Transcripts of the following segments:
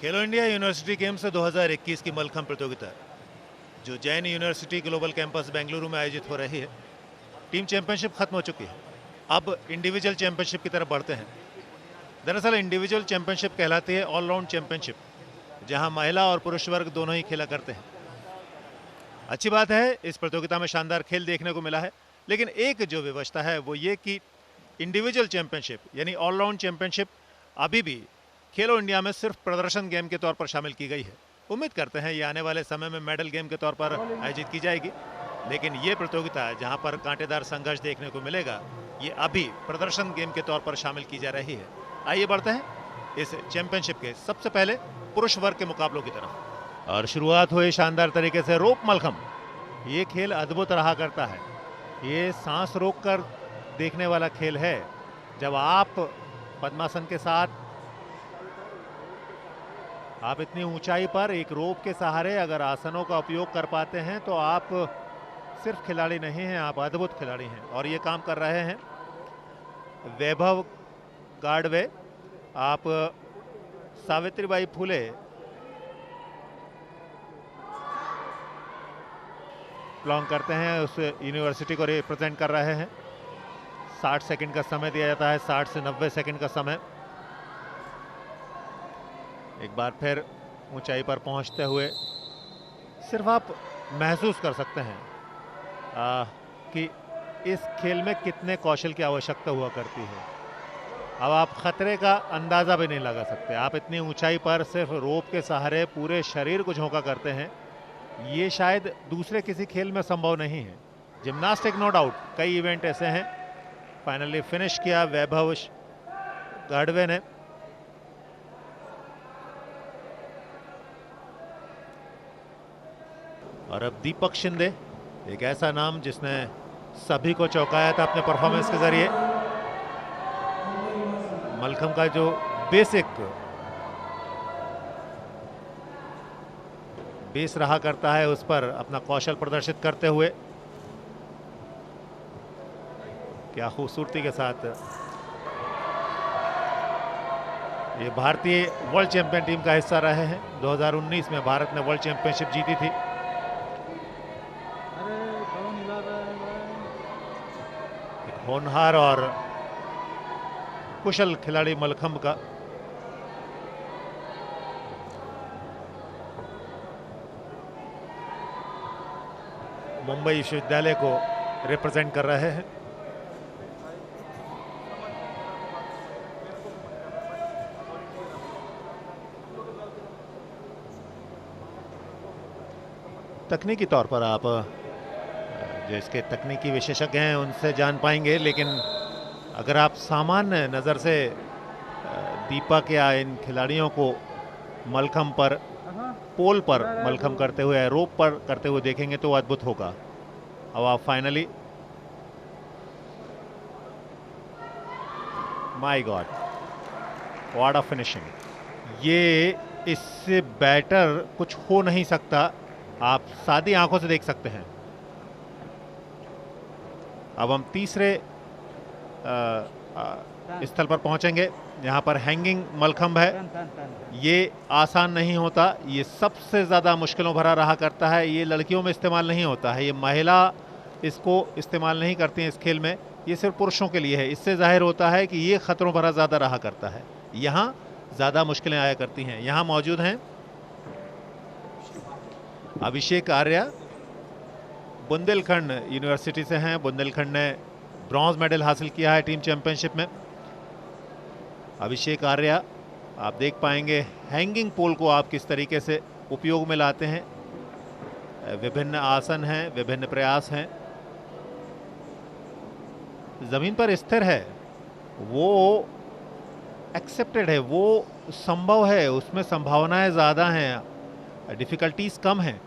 खेलो India university games 2021 की मलखंब प्रतियोगिता जो Jain university global campus Bengaluru में आयोजित हो रही है। टीम चैंपियनशिप खत्म हो चुकी है, अब इंडिविजुअल चैंपियनशिप की तरफ बढ़ते हैं। दरअसल इंडिविजुअल चैंपियनशिप कहलाती है ऑलराउंड चैंपियनशिप, जहां महिला और पुरुष वर्ग दोनों ही खेला करते हैं। अच्छी बात है, इस प्रतियोगिता में शानदार खेल देखने को मिला है, लेकिन एक जो व्यवस्था है वो ये कि इंडिविजुअल चैंपियनशिप यानी ऑलराउंड चैंपियनशिप अभी भी खेलो इंडिया में सिर्फ प्रदर्शन गेम के तौर पर शामिल की गई है। उम्मीद करते हैं ये आने वाले समय में मेडल गेम के तौर पर आयोजित की जाएगी, लेकिन ये प्रतियोगिता जहां पर कांटेदार संघर्ष देखने को मिलेगा, ये अभी प्रदर्शन गेम के तौर पर शामिल की जा रही है। आइए बढ़ते हैं इस चैंपियनशिप के सबसे पहले पुरुष वर्ग के मुकाबलों की तरफ। और शुरुआत हुई शानदार तरीके से रोप मलखंब। ये खेल अद्भुत रहा करता है, ये सांस रोककर देखने वाला खेल है। जब आप पद्मासन के साथ आप इतनी ऊंचाई पर एक रोप के सहारे अगर आसनों का उपयोग कर पाते हैं तो आप सिर्फ खिलाड़ी नहीं हैं, आप अद्भुत खिलाड़ी हैं। और ये काम कर रहे हैं वैभव गाडवे। आप सावित्रीबाई फुले बिलोंग करते हैं, उस यूनिवर्सिटी को रिप्रेजेंट कर रहे हैं। 60 सेकंड का समय दिया जाता है, 60 से 90 सेकंड का समय। एक बार फिर ऊंचाई पर पहुंचते हुए सिर्फ आप महसूस कर सकते हैं कि इस खेल में कितने कौशल की आवश्यकता हुआ करती है। अब आप खतरे का अंदाजा भी नहीं लगा सकते। आप इतनी ऊंचाई पर सिर्फ रोप के सहारे पूरे शरीर को झोंका करते हैं, ये शायद दूसरे किसी खेल में संभव नहीं है। जिम्नास्टिक नो डाउट कई इवेंट ऐसे हैं। फाइनली फिनिश किया वैभव गाडवे ने। और अब दीपक शिंदे, एक ऐसा नाम जिसने सभी को चौंकाया था अपने परफॉर्मेंस के जरिए। मलखंब का जो बेस रहा करता है, उस पर अपना कौशल प्रदर्शित करते हुए क्या खूबसूरती के साथ ये भारतीय वर्ल्ड चैंपियन टीम का हिस्सा रहे हैं। 2019 में भारत ने वर्ल्ड चैंपियनशिप जीती थी। एक होनहार और कुशल खिलाड़ी मलखंब का। मुंबई विश्वविद्यालय को रिप्रेजेंट कर रहे हैं। तकनीकी तौर पर आप जो इसके तकनीकी विशेषज्ञ हैं उनसे जान पाएंगे, लेकिन अगर आप सामान्य नज़र से दीपक या इन खिलाड़ियों को मलखंब पर पोल पर मलखंब करते हुए, रोप पर करते हुए देखेंगे तो अद्भुत होगा। अब आप finally, my God, what a finishing. ये इससे बेटर कुछ हो नहीं सकता, आप सादी आंखों से देख सकते हैं। अब हम तीसरे स्थल पर पहुंचेंगे, यहाँ पर हैंगिंग मलखंब है। ये आसान नहीं होता, ये सबसे ज़्यादा मुश्किलों भरा रहा करता है। ये लड़कियों में इस्तेमाल नहीं होता है, ये महिला इसको इस्तेमाल नहीं करती हैं इस खेल में, ये सिर्फ पुरुषों के लिए है। इससे जाहिर होता है कि ये खतरों भरा ज़्यादा रहा करता है, यहाँ ज़्यादा मुश्किलें आया करती हैं। यहाँ मौजूद हैं अभिषेक आर्या, बुंदेलखंड यूनिवर्सिटी से हैं। बुंदेलखंड ने ब्रॉन्ज मेडल हासिल किया है टीम चैंपियनशिप में। अभिषेक आर्या, आप देख पाएंगे हैंगिंग पोल को आप किस तरीके से उपयोग में लाते हैं। विभिन्न आसन हैं, विभिन्न प्रयास हैं। जमीन पर स्थिर है, वो एक्सेप्टेड है, वो संभव है, उसमें संभावनाएं ज़्यादा हैं, डिफिकल्टीज कम हैं।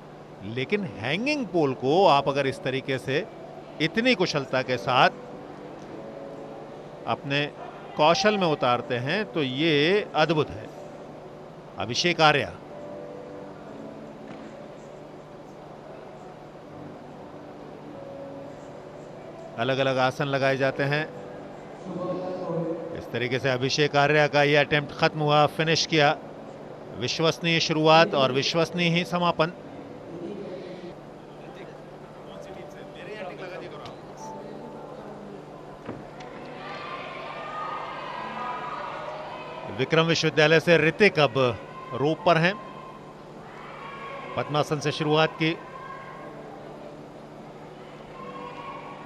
लेकिन हैंगिंग पोल को आप अगर इस तरीके से इतनी कुशलता के साथ अपने कौशल में उतारते हैं तो ये अद्भुत है। अभिषेक आर्या, अलग अलग आसन लगाए जाते हैं। इस तरीके से अभिषेक आर्या का ये अटेम्प्ट खत्म हुआ, फिनिश किया विश्वसनीय शुरुआत और विश्वसनीय ही समापन। विक्रम विश्वविद्यालय से ऋतिक अब रोप पर हैं। पद्मासन से शुरुआत की।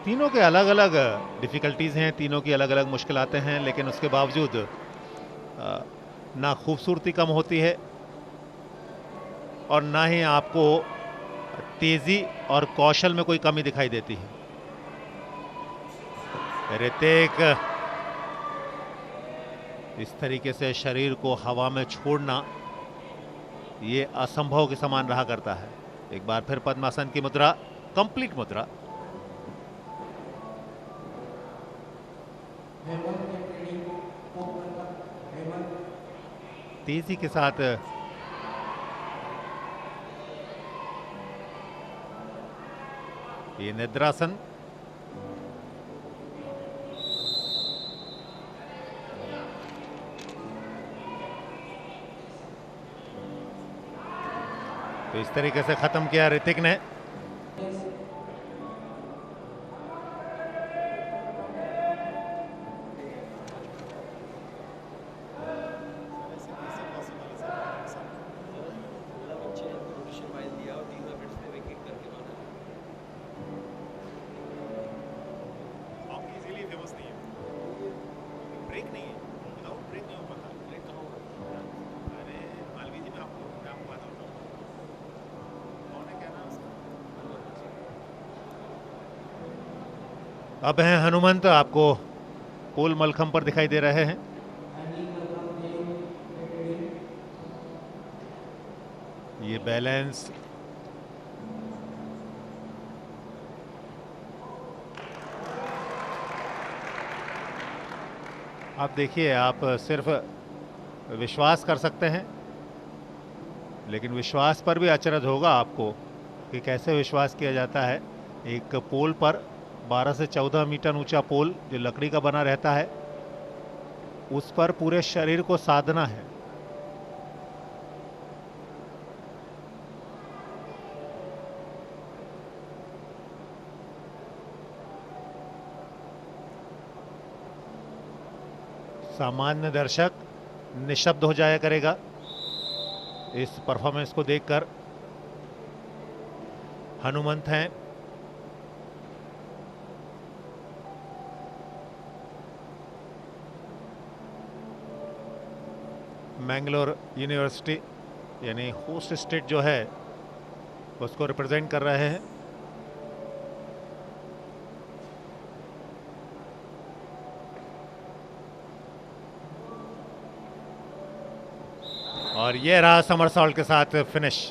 तीनों के अलग अलग डिफिकल्टीज हैं, तीनों की अलग अलग मुश्किलातें हैं, लेकिन उसके बावजूद ना खूबसूरती कम होती है और ना ही आपको तेजी और कौशल में कोई कमी दिखाई देती है। ऋतिक इस तरीके से शरीर को हवा में छोड़ना ये असंभव के समान रहा करता है। एक बार फिर पद्मासन की मुद्रा, कंप्लीट मुद्रा। तेजी के साथ ये निद्रासन। तो इस तरीके से खत्म किया ऋतिक ने। अब हैं हनुमंत, आपको पोल मलखम पर दिखाई दे रहे हैं। ये बैलेंस आप देखिए, आप सिर्फ विश्वास कर सकते हैं, लेकिन विश्वास पर भी अचरज होगा आपको कि कैसे विश्वास किया जाता है। एक पोल पर 12 से 14 मीटर ऊंचा पोल जो लकड़ी का बना रहता है, उस पर पूरे शरीर को साधना है। सामान्य दर्शक निशब्द हो जाया करेगा इस परफॉर्मेंस को देखकर। हनुमंत हैं, मैंगलोर यूनिवर्सिटी यानी होस्ट स्टेट जो है उसको रिप्रेजेंट कर रहे हैं। और ये रहा समरसॉल्ट के साथ फिनिश।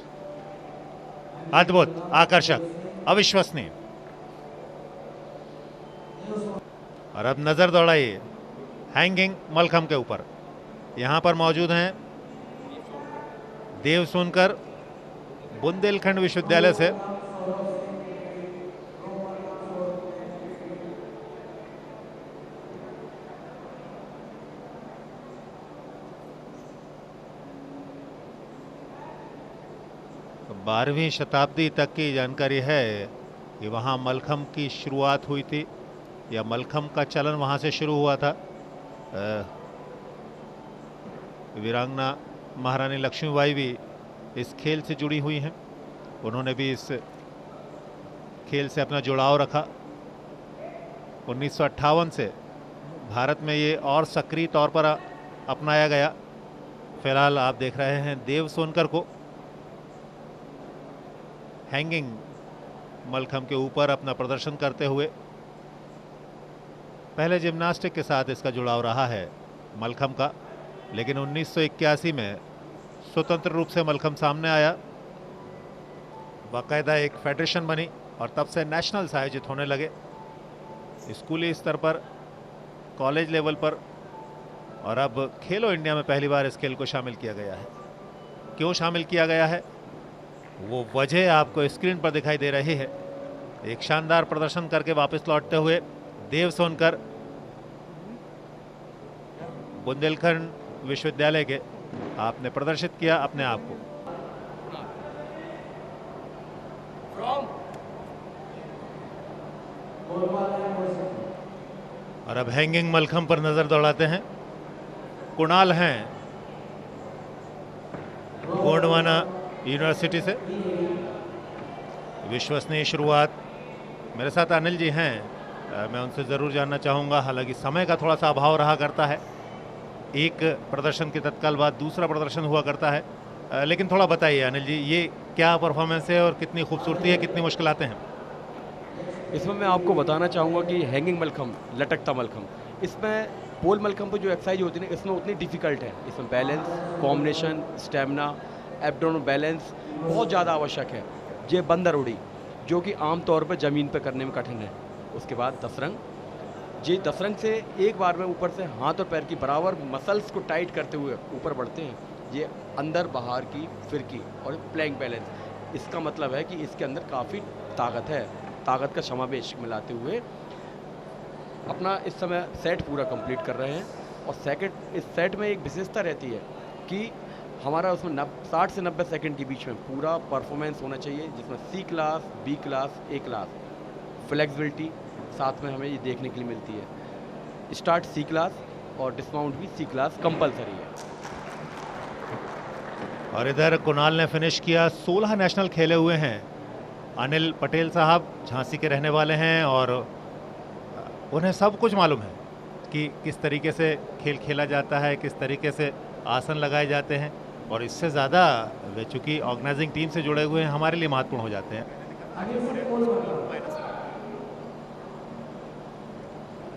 अद्भुत, आकर्षक, अविश्वसनीय। और अब नजर दौड़ाइए हैंगिंग मलखम के ऊपर। यहां पर मौजूद हैं देव सोनकर, बुंदेलखंड विश्वविद्यालय से। बारहवीं शताब्दी तक की जानकारी है कि वहां मलखम की शुरुआत हुई थी, या मलखम का चलन वहां से शुरू हुआ था। वीरांगना महारानी लक्ष्मीबाई भी इस खेल से जुड़ी हुई हैं। उन्होंने भी इस खेल से अपना जुड़ाव रखा। 1958 से भारत में ये और सक्रिय तौर पर अपनाया गया। फिलहाल आप देख रहे हैं देव सोनकर को हैंगिंग मलखम के ऊपर अपना प्रदर्शन करते हुए। पहले जिम्नास्टिक के साथ इसका जुड़ाव रहा है मलखम का, लेकिन 1981 में स्वतंत्र रूप से मलखम सामने आया, बाकायदा एक फेडरेशन बनी और तब से नेशनल्स आयोजित होने लगे, स्कूली स्तर पर, कॉलेज लेवल पर, और अब खेलो इंडिया में पहली बार इस खेल को शामिल किया गया है। क्यों शामिल किया गया है वो वजह आपको स्क्रीन पर दिखाई दे रही है। एक शानदार प्रदर्शन करके वापस लौटते हुए देव सोनकर बुंदेलखंड विश्वविद्यालय के आपने प्रदर्शित किया अपने आप को। और अब हैंगिंग मलखम पर नजर दौड़ाते हैं। कुणाल हैं गोंडवाना यूनिवर्सिटी से। विश्वसनीय शुरुआत। मेरे साथ अनिल जी हैं, मैं उनसे ज़रूर जानना चाहूँगा। हालांकि समय का थोड़ा सा अभाव रहा करता है, एक प्रदर्शन के तत्काल बाद दूसरा प्रदर्शन हुआ करता है, लेकिन थोड़ा बताइए अनिल जी, ये क्या परफॉर्मेंस है और कितनी खूबसूरती है, कितनी मुश्किलातें हैं? इसमें मैं आपको बताना चाहूँगा कि हैंगिंग मलखम, लटकता मलखम, इसमें पोल मलखम पर जो एक्सरसाइज होती है ना, इसमें उतनी डिफ़िकल्ट है। इसमें बैलेंस, कॉम्बिनेशन, स्टेमिना, एब्डोमेनल बैलेंस बहुत ज़्यादा आवश्यक है। ये बंदर उड़ी जो कि आम तौर पर ज़मीन पर करने में कठिन है। उसके बाद दसरंग, ये दसरंग से एक बार में ऊपर से हाथ और पैर की बराबर मसल्स को टाइट करते हुए ऊपर बढ़ते हैं। ये अंदर बाहर की फिरकी और प्लैंक बैलेंस। इसका मतलब है कि इसके अंदर काफ़ी ताकत है। ताकत का समावेश मिलाते हुए अपना इस समय सेट पूरा कंप्लीट कर रहे हैं। और सेकंड, इस सेट में एक विशेषता रहती है कि हमारा उसमें 60 से 90 सेकंड के बीच में पूरा परफॉर्मेंस होना चाहिए, जिसमें सी क्लास, बी क्लास, ए क्लास, फ्लेक्सिबिलिटी साथ में हमें ये देखने के लिए मिलती है। स्टार्ट सी क्लास और डिस्माउंट भी सी क्लास कंपलसरी है। और इधर कुणाल ने फिनिश किया। 16 नेशनल खेले हुए हैं। अनिल पटेल साहब झांसी के रहने वाले हैं और उन्हें सब कुछ मालूम है कि किस तरीके से खेल खेला जाता है, किस तरीके से आसन लगाए जाते हैं। और इससे ज़्यादा वे चूँकि ऑर्गेनाइजिंग टीम से जुड़े हुए हैं, हमारे लिए महत्वपूर्ण हो जाते हैं।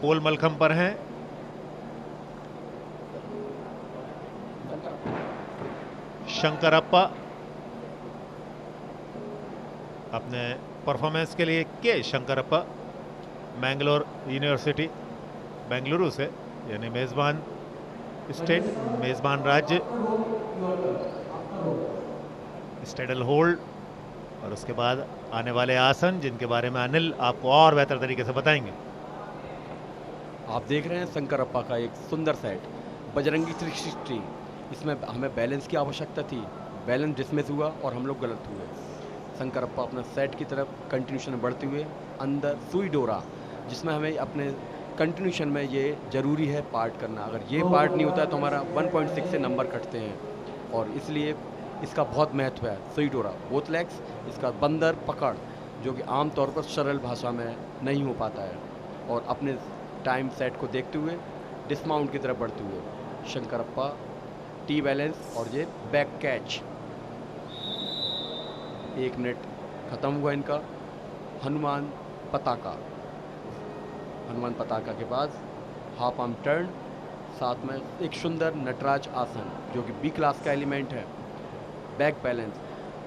पोल मलखम पर हैं। शंकरप्पा अपने परफॉर्मेंस के लिए के शंकरप्पा मैंगलोर यूनिवर्सिटी बेंगलुरु से, यानी मेज़बान स्टेट, मेज़बान राज्य, स्टेडल होल्ड और उसके बाद आने वाले आसन, जिनके बारे में अनिल आपको और बेहतर तरीके से बताएंगे। आप देख रहे हैं शंकरप्पा का एक सुंदर सेट, बजरंगी 360। इसमें हमें बैलेंस की आवश्यकता थी, बैलेंस डिसमिस हुआ और हम लोग गलत हुए। शंकरप्पा अपना सेट की तरफ कंटिन्यूशन में बढ़ते हुए अंदर सुई डोरा, जिसमें हमें अपने कंटिन्यूशन में ये ज़रूरी है पार्ट करना। अगर ये पार्ट नहीं होता है तो हमारा 1.6 से नंबर कटते हैं और इसलिए इसका बहुत महत्व है। सुई डोरा, बोथ लेग्स, इसका बंदर पकड़, जो कि आम तौर पर सरल भाषा में नहीं हो पाता है। और अपने टाइम सेट को देखते हुए डिस्माउंट की तरफ बढ़ते हुए शंकरप्पा टी बैलेंस और ये बैक कैच। 1 मिनट ख़त्म हुआ इनका। हनुमान पताका, हनुमान पताका के बाद हाफ आर्म टर्न, साथ में एक सुंदर नटराज आसन जो कि बी क्लास का एलिमेंट है। बैक बैलेंस,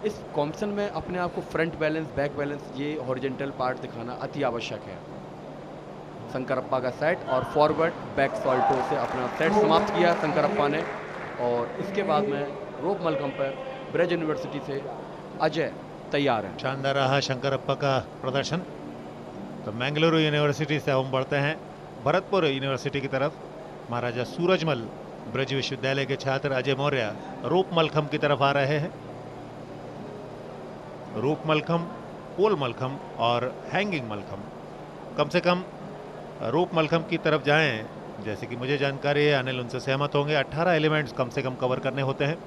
इस कॉम्बिनेशन में अपने आप को फ्रंट बैलेंस, बैक बैलेंस, ये हॉरिजॉन्टल पार्ट दिखाना अति आवश्यक है। शंकरप्पा का सेट और फॉरवर्ड बैक सॉल्टो से अपना सेट समाप्त किया शंकरप्पा ने। और इसके बाद में रोप मलखम पर ब्रज यूनिवर्सिटी से अजय तैयार है। शानदार रहा शंकरप्पा का प्रदर्शन। तो मैंगलुरु यूनिवर्सिटी से हम बढ़ते हैं भरतपुर यूनिवर्सिटी की तरफ। महाराजा सूरजमल ब्रज विश्वविद्यालय के छात्र अजय मौर्य रोप मलखम की तरफ आ रहे हैं। रोप मलखम, पोल मलखम और हैंगिंग मलखम। कम से कम रोप मलखम की तरफ जाएं, जैसे कि मुझे जानकारी है, अनिल उनसे सहमत होंगे, 18 एलिमेंट्स कम से कम कवर करने होते हैं।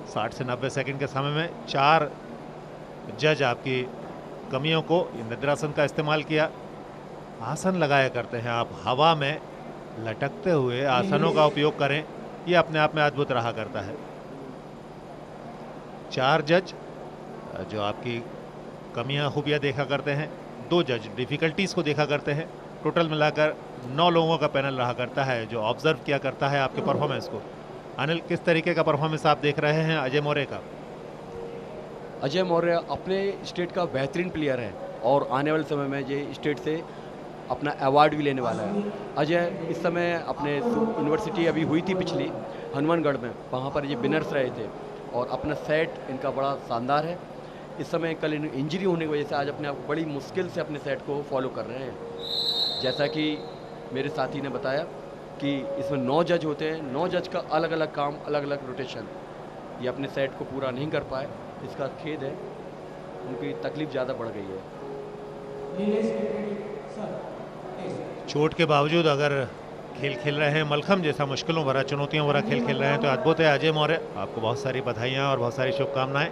60 से 90 सेकंड के समय में 4 जज आपकी कमियों को, निद्रासन का इस्तेमाल किया, आसन लगाया करते हैं। आप हवा में लटकते हुए आसनों का उपयोग करें, ये अपने आप में अद्भुत रहा करता है। 4 जज जो आपकी कमियां खूबियां देखा करते हैं, 2 जज डिफ़िकल्टीज़ को देखा करते हैं। टोटल मिलाकर 9 लोगों का पैनल रहा करता है जो ऑब्जर्व किया करता है आपके परफॉर्मेंस को। अनिल, किस तरीके का परफॉर्मेंस आप देख रहे हैं अजय मौर्य का? अजय मौर्य अपने स्टेट का बेहतरीन प्लेयर है और आने वाले समय में ये स्टेट से अपना अवार्ड भी लेने वाला है। अजय इस समय अपने यूनिवर्सिटी अभी हुई थी पिछली हनुमानगढ़ में, वहाँ पर ये विनर्स रहे थे और अपना सेट इनका बड़ा शानदार है। इस समय कल इंजरी होने की वजह से आज अपने आप को बड़ी मुश्किल से अपने सेट को फॉलो कर रहे हैं। जैसा कि मेरे साथी ने बताया कि इसमें 9 जज होते हैं, 9 जज का अलग अलग काम, अलग अलग रोटेशन। ये अपने सेट को पूरा नहीं कर पाए, इसका खेद है, उनकी तकलीफ ज़्यादा बढ़ गई है। चोट के बावजूद अगर खेल खेल रहे हैं, मलखम जैसा मुश्किलों भरा, चुनौतियों भरा खेल खेल रहे हैं, तो अद्भुत है। अजय मौर्य, आपको बहुत सारी बधाइयाँ और बहुत सारी शुभकामनाएं।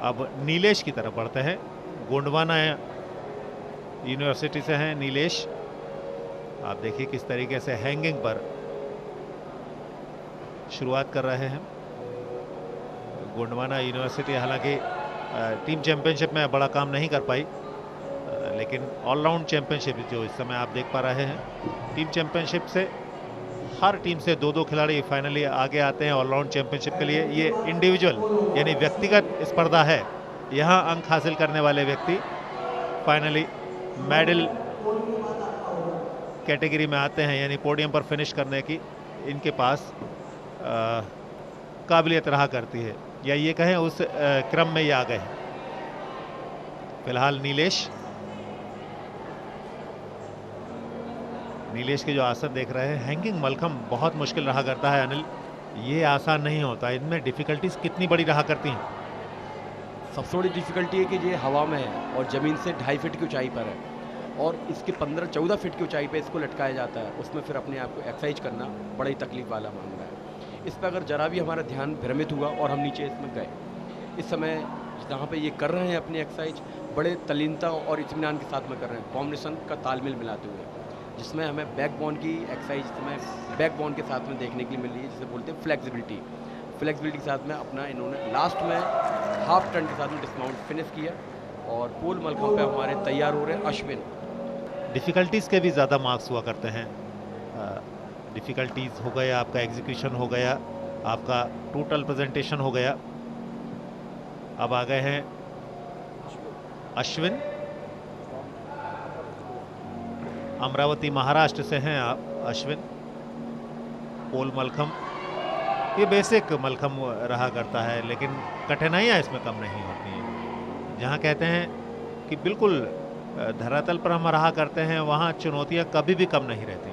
अब नीलेश की तरफ बढ़ते हैं। गोंडवाना यूनिवर्सिटी से हैं नीलेश। आप देखिए किस तरीके से हैंगिंग पर शुरुआत कर रहे हैं। गोंडवाना यूनिवर्सिटी हालांकि टीम चैंपियनशिप में बड़ा काम नहीं कर पाई, लेकिन ऑलराउंड चैंपियनशिप जो इस समय आप देख पा रहे हैं, टीम चैंपियनशिप से हर टीम से 2-2 खिलाड़ी फाइनली आगे आते हैं ऑलराउंड चैंपियनशिप के लिए। ये इंडिविजुअल यानी व्यक्तिगत स्पर्धा है, यहाँ अंक हासिल करने वाले व्यक्ति फाइनली मेडल कैटेगरी में आते हैं, यानी पोडियम पर फिनिश करने की इनके पास काबिलियत रहा करती है, या ये कहें उस क्रम में ये आ गए हैं। फिलहाल नीलेश के जो आसन देख रहे हैं, हैंगिंग मलखम बहुत मुश्किल रहा करता है अनिल, ये आसान नहीं होता। इनमें डिफिकल्टीज कितनी बड़ी रहा करती हैं? सबसे बड़ी डिफिकल्टी है कि ये हवा में है और ज़मीन से 2.5 फीट की ऊंचाई पर है, और इसके 15-14 फीट की ऊंचाई पे इसको लटकाया जाता है। उसमें फिर अपने आप को एक्सरसाइज करना बड़ी तकलीफ वाला मामला है। इस पर अगर जरा भी हमारा ध्यान भ्रमित हुआ और हम नीचे इसमें गए, इस समय जहाँ पे ये कर रहे हैं अपनी एक्सरसाइज, बड़े तल्लीनता और इत्मीनान के साथ में कर रहे हैं, कॉम्बिनेशन का तालमेल मिलाते हुए, जिसमें हमें बैकबोन की एक्सरसाइज इसमें बैकबोन के साथ में देखने के लिए मिल रही है, जिसे बोलते हैं फ्लेक्सिबिलिटी के साथ में अपना इन्होंने लास्ट में हाफ टर्न के साथ में डिस्माउंट फिनिश किया, और पोल मलखम पे हमारे तैयार हो रहे हैं अश्विन। डिफ़िकल्टीज़ के भी ज़्यादा मार्क्स हुआ करते हैं। डिफ़िकल्टीज़ हो गया, आपका एग्जीक्यूशन हो गया, आपका टोटल प्रेजेंटेशन हो गया। अब आ गए हैं अश्विन, अमरावती महाराष्ट्र से हैं आप अश्विन। पोल मलखम ये बेसिक मलखम रहा करता है, लेकिन कठिनाइयाँ इसमें कम नहीं होती हैं। जहाँ कहते हैं कि बिल्कुल धरातल पर हम रहा करते हैं, वहाँ चुनौतियाँ कभी भी कम नहीं रहती,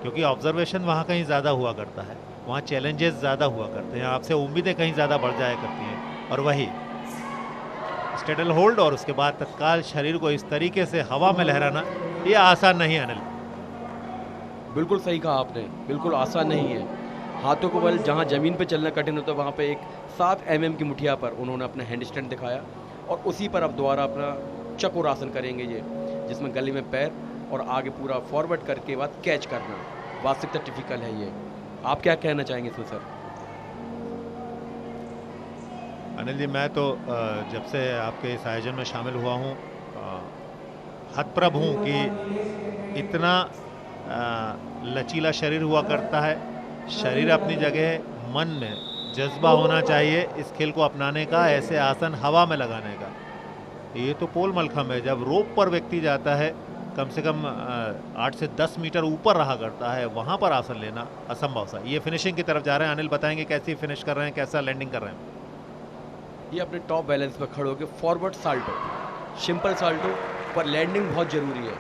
क्योंकि ऑब्जर्वेशन वहाँ कहीं ज़्यादा हुआ करता है, वहाँ चैलेंजेस ज़्यादा हुआ करते हैं, आपसे उम्मीदें कहीं ज़्यादा बढ़ जाया करती हैं। और वही स्टेडल होल्ड और उसके बाद तत्काल शरीर को इस तरीके से हवा में लहराना, ये आसान नहीं है अनिल। बिल्कुल सही कहा आपने, बिल्कुल आसान नहीं है। हाथों को बल जहाँ ज़मीन पे चलना कठिन होता है, वहाँ पे एक 7 mm की मुठिया पर उन्होंने अपना हैंड स्टैंड दिखाया, और उसी पर अब दोबारा अपना चकोर आसन करेंगे ये, जिसमें गले में पैर और आगे पूरा फॉरवर्ड करके बाद कैच करना। वास्तविकता टिपिकल है ये। आप क्या कहना चाहेंगे इसमें सर? अनिल जी, मैं तो जब से आपके इस आयोजन में शामिल हुआ हूँ, हतप्रभ हूँ कि इतना लचीला शरीर हुआ करता है। शरीर अपनी जगह, मन में जज्बा होना चाहिए इस खेल को अपनाने का, ऐसे आसन हवा में लगाने का। ये तो पोल मलखम है, जब रोप पर व्यक्ति जाता है, कम से कम 8 से 10 मीटर ऊपर रहा करता है, वहाँ पर आसन लेना असंभव सा। ये फिनिशिंग की तरफ जा रहे हैं, अनिल बताएंगे कैसी फिनिश कर रहे हैं, कैसा लैंडिंग कर रहे हैं? ये अपने टॉप बैलेंस पर खड़े होकर फॉरवर्ड साल्टो, सिंपल साल्टो पर लैंडिंग बहुत ज़रूरी है।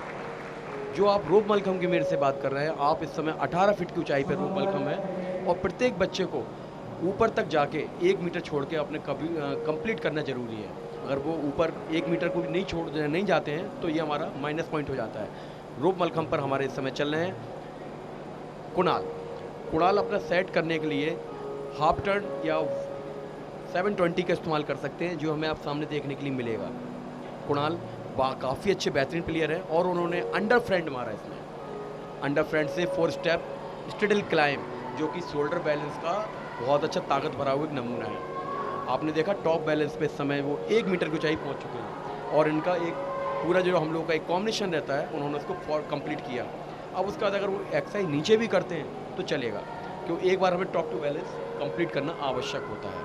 जो आप रोप मलखम की मेरे से बात कर रहे हैं, आप इस समय 18 फीट की ऊंचाई पर रोप मलखम है, और प्रत्येक बच्चे को ऊपर तक जाके 1 मीटर छोड़ के अपने कंप्लीट करना जरूरी है। अगर वो ऊपर 1 मीटर को भी नहीं जाते हैं, तो ये हमारा माइनस पॉइंट हो जाता है। रोप मलखम पर हमारे इस समय चल रहे हैं कुणाल अपना सेट करने के लिए हाफ टर्न या 720 का इस्तेमाल कर सकते हैं, जो हमें आप सामने देखने के लिए मिलेगा। कुणाल काफ़ी अच्छे बेहतरीन प्लेयर हैं, और उन्होंने अंडर फ्रंट मारा इसमें। अंडर फ्रंट से 4 स्टेप स्टेडल क्लाइम, जो कि शोल्डर बैलेंस का बहुत अच्छा ताकत भरा हुआ एक नमूना है। आपने देखा टॉप बैलेंस पे इस समय वो 1 मीटर की ऊंचाई पहुंच चुके हैं, और इनका एक पूरा जो हम लोगों का एक कॉम्बिनेशन रहता है, उन्होंने उसको कंप्लीट किया। अब उसके बाद अगर वो एक्सरसाइज नीचे भी करते हैं तो चलेगा, क्योंकि एक बार हमें टॉप टू बैलेंस कंप्लीट करना आवश्यक होता है।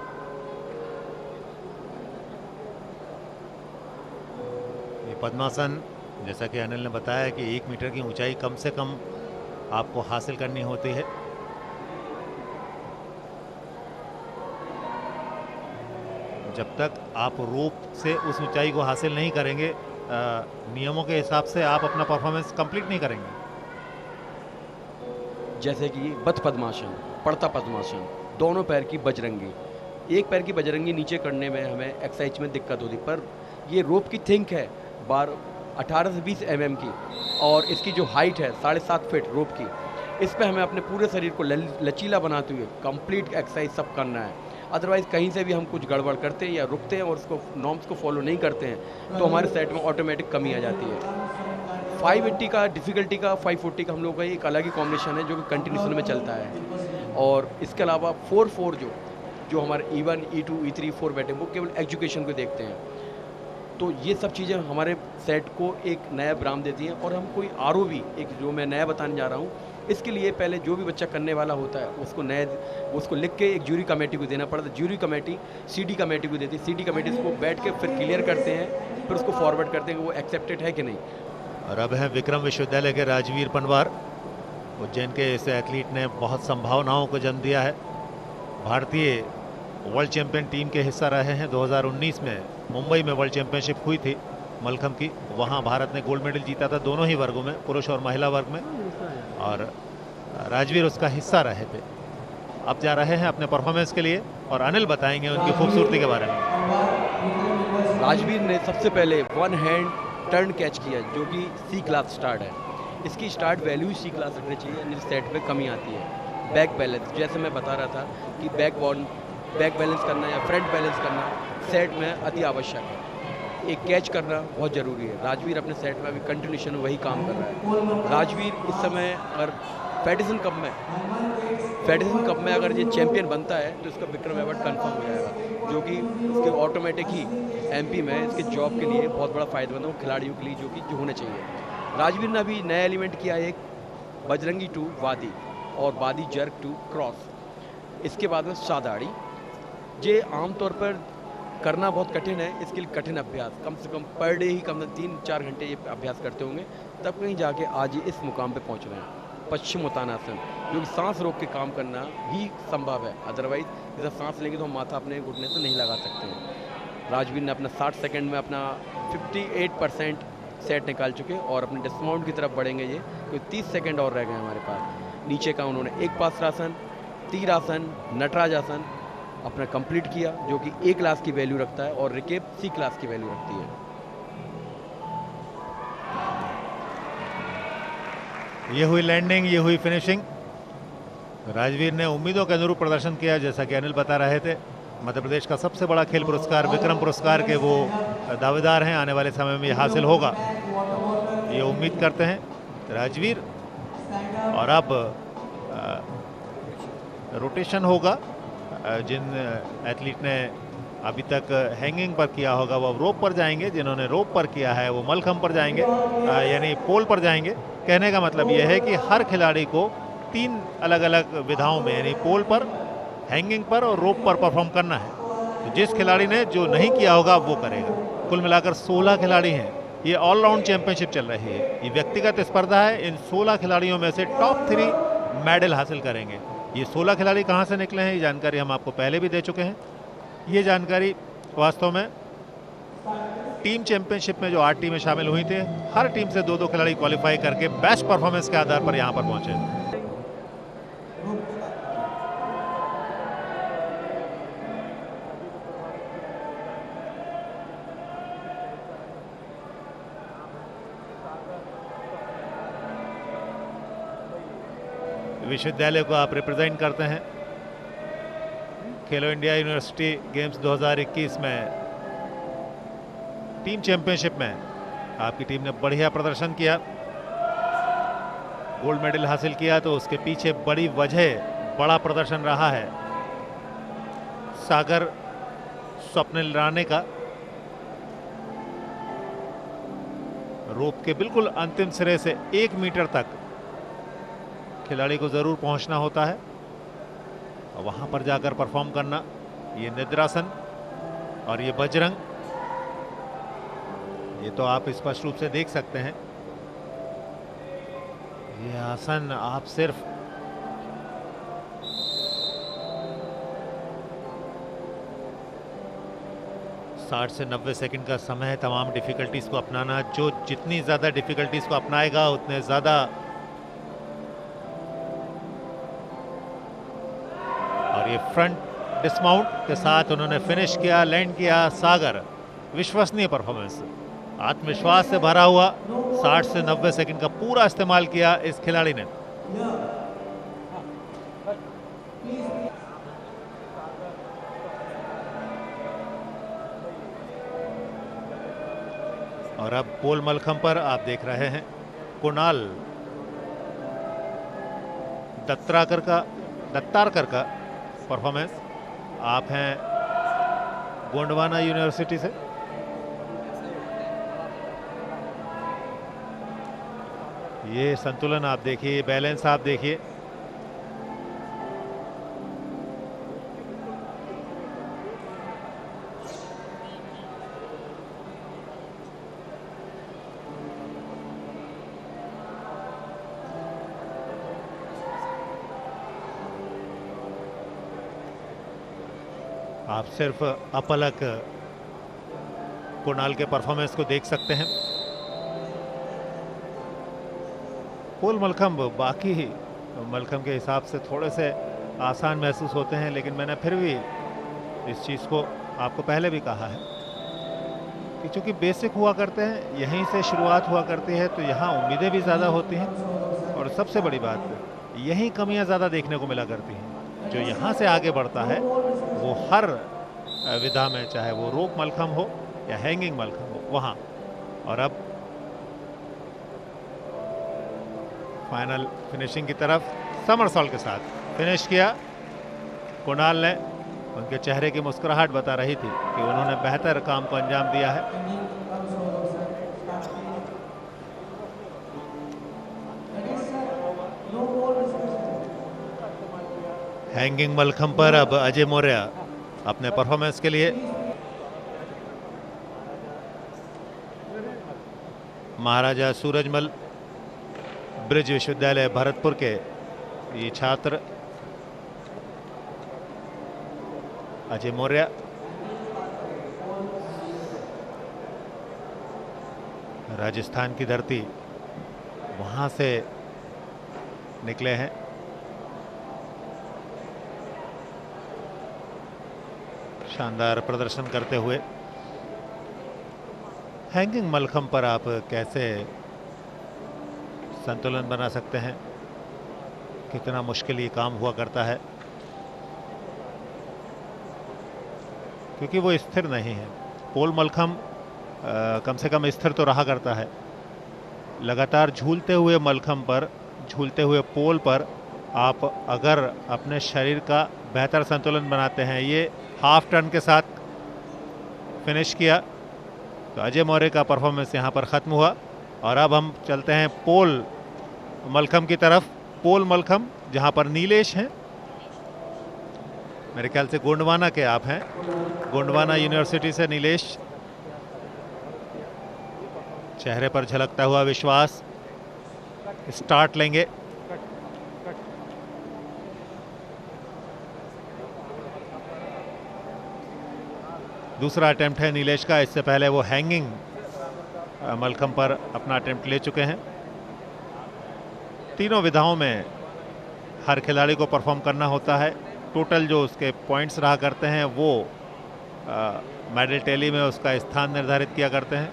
ये पद्मासन, जैसा कि अनिल ने बताया कि 1 मीटर की ऊंचाई कम से कम आपको हासिल करनी होती है। जब तक आप रोप से उस ऊंचाई को हासिल नहीं करेंगे, नियमों के हिसाब से आप अपना परफॉर्मेंस कंप्लीट नहीं करेंगे। जैसे कि बथ पद्मासन, पड़ता पद्मासन, दोनों पैर की बजरंगी। एक पैर की बजरंगी नीचे करने में हमें एक्सरसाइज में दिक्कत होती, पर ये रोप की थिंक है 18 से 20 mm की, और इसकी जो हाइट है 7.5 फीट रोप की, इस पे हमें अपने पूरे शरीर को लचीला बनाते हुए कंप्लीट एक्सरसाइज सब करना है। अदरवाइज़ कहीं से भी हम कुछ गड़बड़ करते हैं या रुकते हैं और उसको नॉर्म्स को फॉलो नहीं करते हैं, तो हमारे सेट में ऑटोमेटिक कमी आ जाती है। 580 का डिफ़िकल्टी का 540 का हम लोगों का एक अलग ही कॉम्बिनेशन है जो कि कंटिन्यूशन में चलता है। और इसके अलावा 4-4 जो हमारे E1, E2, E3, 4 बैठे हैं, वो केवल एजुकेशन को देखते हैं। तो ये सब चीज़ें हमारे सेट को एक नया ब्रांड देती हैं। और हम कोई ROV एक जो मैं नया बताने जा रहा हूँ, इसके लिए पहले जो भी बच्चा करने वाला होता है उसको लिख के एक जूरी कमेटी को देना पड़ता है। जूरी कमेटी CD कमेटी को देती है। CD कमेटी इसको बैठ के फिर क्लियर करते हैं, फिर उसको फॉरवर्ड करते हैं कि वो एक्सेप्टेड है कि नहीं। और अब हैं विक्रम विश्वविद्यालय के राजवीर पनवार। उज्जैन के इस एथलीट ने बहुत संभावनाओं को जन्म दिया है। भारतीय वर्ल्ड चैंपियन टीम के हिस्सा रहे हैं। 2019 में मुंबई में वर्ल्ड चैंपियनशिप हुई थी मलखम की, वहां भारत ने गोल्ड मेडल जीता था दोनों ही वर्गों में, पुरुष और महिला वर्ग में, और राजवीर उसका हिस्सा रहे थे। अब जा रहे हैं अपने परफॉर्मेंस के लिए और अनिल बताएंगे उनकी खूबसूरती के बारे में। राजवीर ने सबसे पहले 1 हैंड टर्न कैच किया जो कि C क्लास स्टार्ट है। इसकी स्टार्ट वैल्यू C क्लास रखनी चाहिए, यानी सेट पे कमी आती है। बैक बैलेंस, जैसे मैं बता रहा था कि बैक बैलेंस करना या फ्रंट बैलेंस करना सेट में अति आवश्यक है। एक कैच करना बहुत ज़रूरी है। राजवीर अपने सेट में अभी कंटिन्यूशन में वही काम कर रहा है। राजवीर इस समय अगर फेडरेशन कप में अगर ये चैंपियन बनता है तो इसका विक्रम अवार्ड कंफर्म हो जाएगा, जो कि इसके ऑटोमेटिक ही MP में इसके जॉब के लिए बहुत बड़ा फायदेमंद है खिलाड़ियों के लिए, जो होने चाहिए। राजवीर ने अभी नया एलिमेंट किया है, एक बजरंगी 2 वादी और वादी जर्क 2 क्रॉस। इसके बाद में सादाड़ी। ये आमतौर पर करना बहुत कठिन है, इसके लिए कठिन अभ्यास कम से कम पर डे ही कम से 3-4 घंटे ये अभ्यास करते होंगे, तब कहीं जाके आज ये इस मुकाम पे पहुंच रहे हैं। पश्चिमोत्तानासन, जो कि सांस रोक के काम करना ही संभव है, अदरवाइज जैसा सांस लेंगे तो हम माथा अपने घुटने से नहीं लगा सकते हैं। राजवीर ने अपना 60 सेकंड में अपना 58% सेट निकाल चुके और अपने डिस्माउंट की तरफ बढ़ेंगे। ये कोई 30 सेकंड और रह गए हमारे पास। नीचे का उन्होंने एक पात्रासन, तीरासन, नटराज आसन अपना कंप्लीट किया, जो कि A क्लास की वैल्यू रखता है और रिकेप C क्लास की वैल्यू रखती है। ये हुई लैंडिंग, ये हुई फिनिशिंग। राजवीर ने उम्मीदों के अनुरूप प्रदर्शन किया, जैसा कि अनिल बता रहे थे। मध्य प्रदेश का सबसे बड़ा खेल पुरस्कार विक्रम पुरस्कार के वो दावेदार हैं। आने वाले समय में ये हासिल होगा, ये उम्मीद करते हैं राजवीर। और अब रोटेशन होगा। जिन एथलीट ने अभी तक हैंगिंग पर किया होगा वो रोप पर जाएंगे, जिन्होंने रोप पर किया है वो मलखम पर जाएंगे, यानी पोल पर जाएंगे। कहने का मतलब ये है कि हर खिलाड़ी को 3 अलग अलग विधाओं में, यानी पोल पर, हैंगिंग पर और रोप पर परफॉर्म करना है। तो जिस खिलाड़ी ने जो नहीं किया होगा वो करेगा। कुल मिलाकर 16 खिलाड़ी हैं। ये ऑलराउंड चैंपियनशिप चल रही है, ये व्यक्तिगत स्पर्धा है। इन 16 खिलाड़ियों में से टॉप 3 मेडल हासिल करेंगे। ये 16 खिलाड़ी कहाँ से निकले हैं, ये जानकारी हम आपको पहले भी दे चुके हैं। ये जानकारी वास्तव में टीम चैंपियनशिप में जो 8 टीमें शामिल हुई थी, हर टीम से 2-2 खिलाड़ी क्वालिफाई करके बेस्ट परफॉर्मेंस के आधार पर यहाँ पर पहुंचे। विश्वविद्यालय को आप रिप्रेजेंट करते हैं खेलो इंडिया यूनिवर्सिटी गेम्स 2021 में। टीम चैंपियनशिप में आपकी टीम ने बढ़िया प्रदर्शन किया, गोल्ड मेडल हासिल किया, तो उसके पीछे बड़ी वजह, बड़ा प्रदर्शन रहा है सागर स्वप्निल राणे का। रोप के बिल्कुल अंतिम सिरे से 1 मीटर तक खिलाड़ी को जरूर पहुंचना होता है और वहां पर जाकर परफॉर्म करना। ये निद्रासन और ये बजरंग, ये तो आप स्पष्ट रूप से देख सकते हैं। ये आसन आप सिर्फ साठ से 90 सेकंड का समय है तमाम डिफिकल्टीज को अपनाना। जो जितनी ज्यादा डिफिकल्टीज को अपनाएगा उतने ज्यादा और ये फ्रंट डिस्माउंट के साथ उन्होंने फिनिश किया, लैंड किया। सागर, विश्वसनीय परफॉर्मेंस, आत्मविश्वास से भरा हुआ 60 से 90 सेकंड का पूरा इस्तेमाल किया इस खिलाड़ी ने। और अब पोल मलखम पर आप देख रहे हैं कुणाल दत्तारकर का परफॉर्मेंस। आप हैं गोंडवाना यूनिवर्सिटी से। ये संतुलन आप देखिए, बैलेंस आप देखिए। आप सिर्फ अपलक कुणाल के परफॉर्मेंस को देख सकते हैं। पोल मलखम बाकी ही मलखम के हिसाब से थोड़े से आसान महसूस होते हैं, लेकिन मैंने फिर भी इस चीज़ को आपको पहले भी कहा है कि चूंकि बेसिक हुआ करते हैं, यहीं से शुरुआत हुआ करती है, तो यहाँ उम्मीदें भी ज़्यादा होती हैं और सबसे बड़ी बात यहीं कमियाँ ज़्यादा देखने को मिला करती हैं। जो यहाँ से आगे बढ़ता है वो हर विधा में, चाहे वो रोप मलखम हो या हैंगिंग मलखम हो, वहाँ। और अब फाइनल फिनिशिंग की तरफ समरसॉल्ट के साथ फिनिश किया कुणाल ने। उनके चेहरे की मुस्कुराहट बता रही थी कि उन्होंने बेहतर काम को अंजाम दिया है। हैंगिंग मलखम पर अब अजय मौर्य अपने परफॉर्मेंस के लिए महाराजा सूरजमल ब्रिज विश्वविद्यालय भरतपुर के ये छात्र अजय मौर्य राजस्थान की धरती, वहां से निकले हैं। शानदार प्रदर्शन करते हुए। हैंगिंग मलखम पर आप कैसे संतुलन बना सकते हैं, कितना मुश्किल ये काम हुआ करता है, क्योंकि वो स्थिर नहीं है। पोल मलखम कम से कम स्थिर तो रहा करता है। लगातार झूलते हुए मलखम पर, झूलते हुए पोल पर आप अगर अपने शरीर का बेहतर संतुलन बनाते हैं, ये हाफ टर्न के साथ फिनिश किया, तो अजय मौर्य का परफॉर्मेंस यहाँ पर ख़त्म हुआ। और अब हम चलते हैं पोल मलखम की तरफ। पोल मलखम जहाँ पर नीलेश हैं, मेरे ख्याल से गोंडवाना के आप हैं, गोंडवाना यूनिवर्सिटी से नीलेश। चेहरे पर झलकता हुआ विश्वास, स्टार्ट लेंगे। दूसरा अटेम्प्ट है नीलेश का, इससे पहले वो हैंगिंग मलखम पर अपना अटेम्प्ट ले चुके हैं। तीनों विधाओं में हर खिलाड़ी को परफॉर्म करना होता है। टोटल जो उसके पॉइंट्स रहा करते हैं वो मेडल टैली में उसका स्थान निर्धारित किया करते हैं।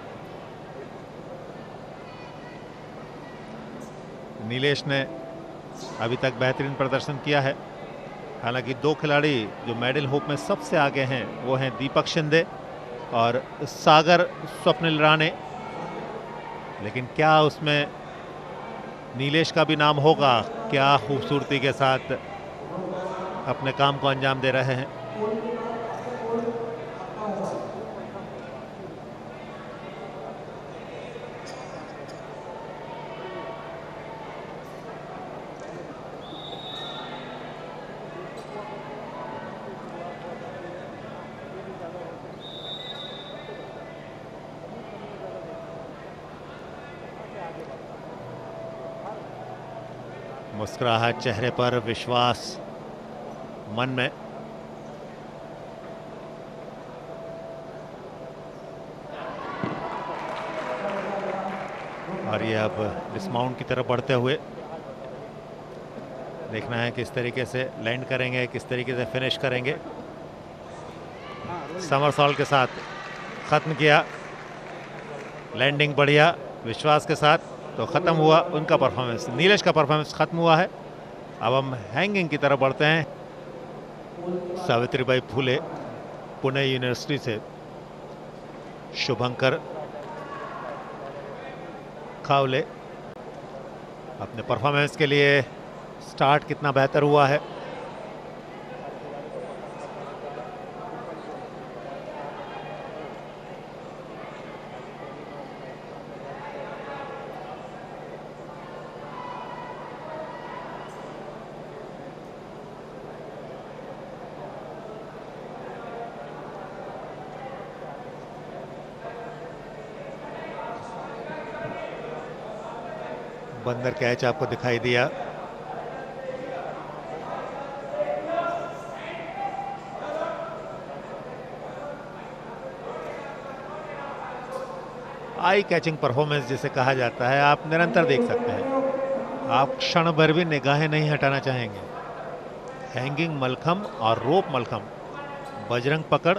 नीलेश ने अभी तक बेहतरीन प्रदर्शन किया है। हालांकि दो खिलाड़ी जो मेडल होप में सबसे आगे हैं वो हैं दीपक शिंदे और सागर स्वप्निल राणे, लेकिन क्या उसमें नीलेश का भी नाम होगा? क्या खूबसूरती के साथ अपने काम को अंजाम दे रहे हैं। मुस्कुराहट चेहरे पर, विश्वास मन में। और ये अब डिस्माउंट की तरफ बढ़ते हुए देखना है किस तरीके से लैंड करेंगे, किस तरीके से फिनिश करेंगे। समरसॉल्ट के साथ ख़त्म किया, लैंडिंग बढ़िया विश्वास के साथ, तो ख़त्म हुआ उनका परफॉर्मेंस। नीलेश का परफॉर्मेंस ख़त्म हुआ है। अब हम हैंगिंग की तरफ बढ़ते हैं। सावित्रीबाई फुले पुणे यूनिवर्सिटी से शुभंकर खावले अपने परफॉर्मेंस के लिए स्टार्ट कितना बेहतर हुआ है। बंदर कैच आपको दिखाई दिया। आई कैचिंग परफॉर्मेंस जिसे कहा जाता है, आप निरंतर देख सकते हैं, आप क्षण भर भी निगाहें नहीं हटाना चाहेंगे। हैंगिंग मलखम और रोप मलखम, बजरंग पकड़,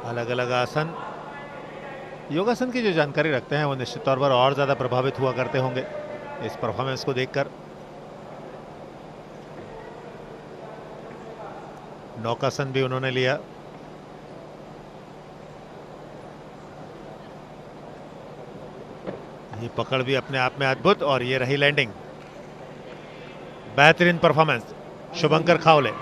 अलग अलग आसन। योगासन की जो जानकारी रखते हैं वो निश्चित तौर पर और ज़्यादा प्रभावित हुआ करते होंगे इस परफॉर्मेंस को देखकर। नौकासन भी उन्होंने लिया। ये पकड़ भी अपने आप में अद्भुत, और ये रही लैंडिंग। बेहतरीन परफॉर्मेंस शुभंकर खावले।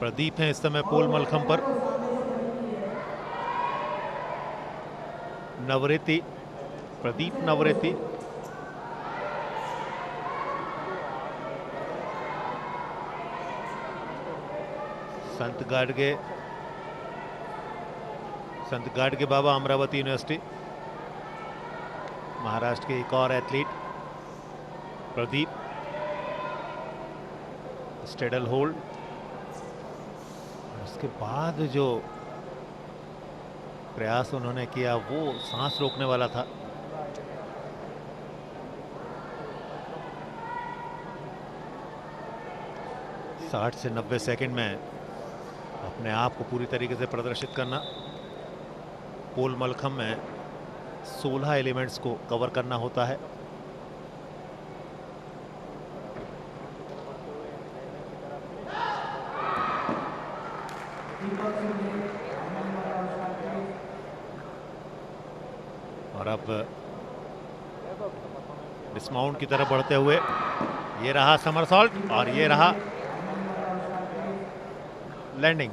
प्रदीप हैं इस समय पोल मलखम पर। नवरेती, प्रदीप नवरेती। संत गाडगे बाबा अमरावती यूनिवर्सिटी, महाराष्ट्र के एक और एथलीट प्रदीप। स्टेडल होल्ड, उसके बाद जो प्रयास उन्होंने किया वो सांस रोकने वाला था। साठ से 90 सेकंड में अपने आप को पूरी तरीके से प्रदर्शित करना। पोल मलखम में 16 एलिमेंट्स को कवर करना होता है। और अब डिस्माउंट की तरफ बढ़ते हुए ये रहा समरसॉल्ट और ये रहा लैंडिंग।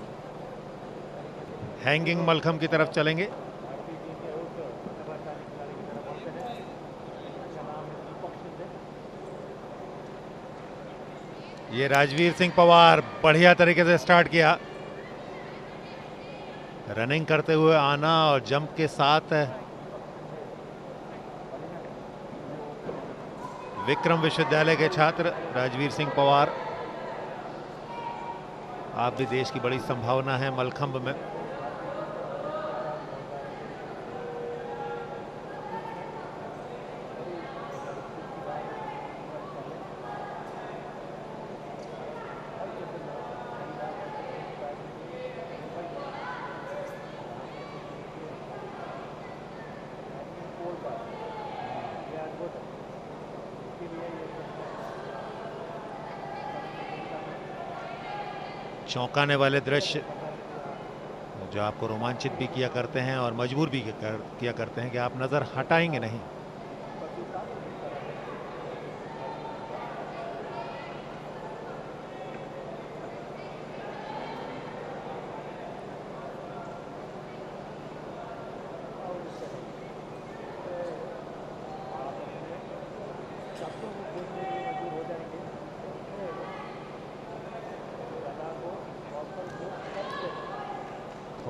हैंगिंग मलखम की तरफ चलेंगे। ये राजवीर सिंह पवार बढ़िया तरीके से स्टार्ट किया, रनिंग करते हुए आना और जंप के साथ। विक्रम विश्वविद्यालय के छात्र राजवीर सिंह पवार, आप भी देश की बड़ी संभावना है मलखंब में। चौंकाने वाले दृश्य जो आपको रोमांचित भी किया करते हैं और मजबूर भी किया करते हैं कि आप नजर हटाएंगे नहीं।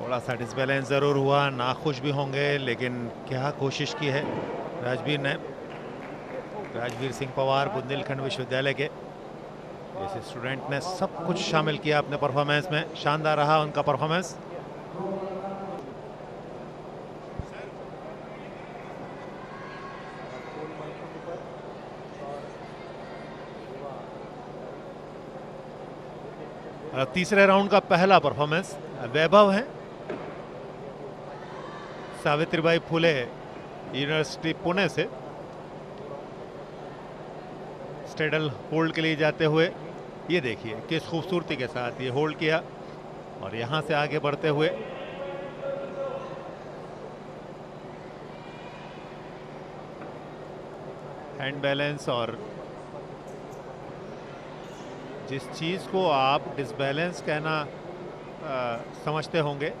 थोड़ा सा डिसबैलेंस ज़रूर हुआ, नाखुश भी होंगे, लेकिन क्या कोशिश की है राजवीर ने। राजवीर सिंह पवार बुंदेलखंड विश्वविद्यालय के इस स्टूडेंट ने सब कुछ शामिल किया अपने परफॉर्मेंस में। शानदार रहा उनका परफॉर्मेंस। और तीसरे राउंड का पहला परफॉर्मेंस वैभव है, सावित्रीबाई फुले यूनिवर्सिटी पुणे से। स्टेडल होल्ड के लिए जाते हुए ये देखिए किस खूबसूरती के साथ ये होल्ड किया और यहां से आगे बढ़ते हुए हैंड बैलेंस। और जिस चीज को आप डिसबैलेंस कहना समझते होंगे,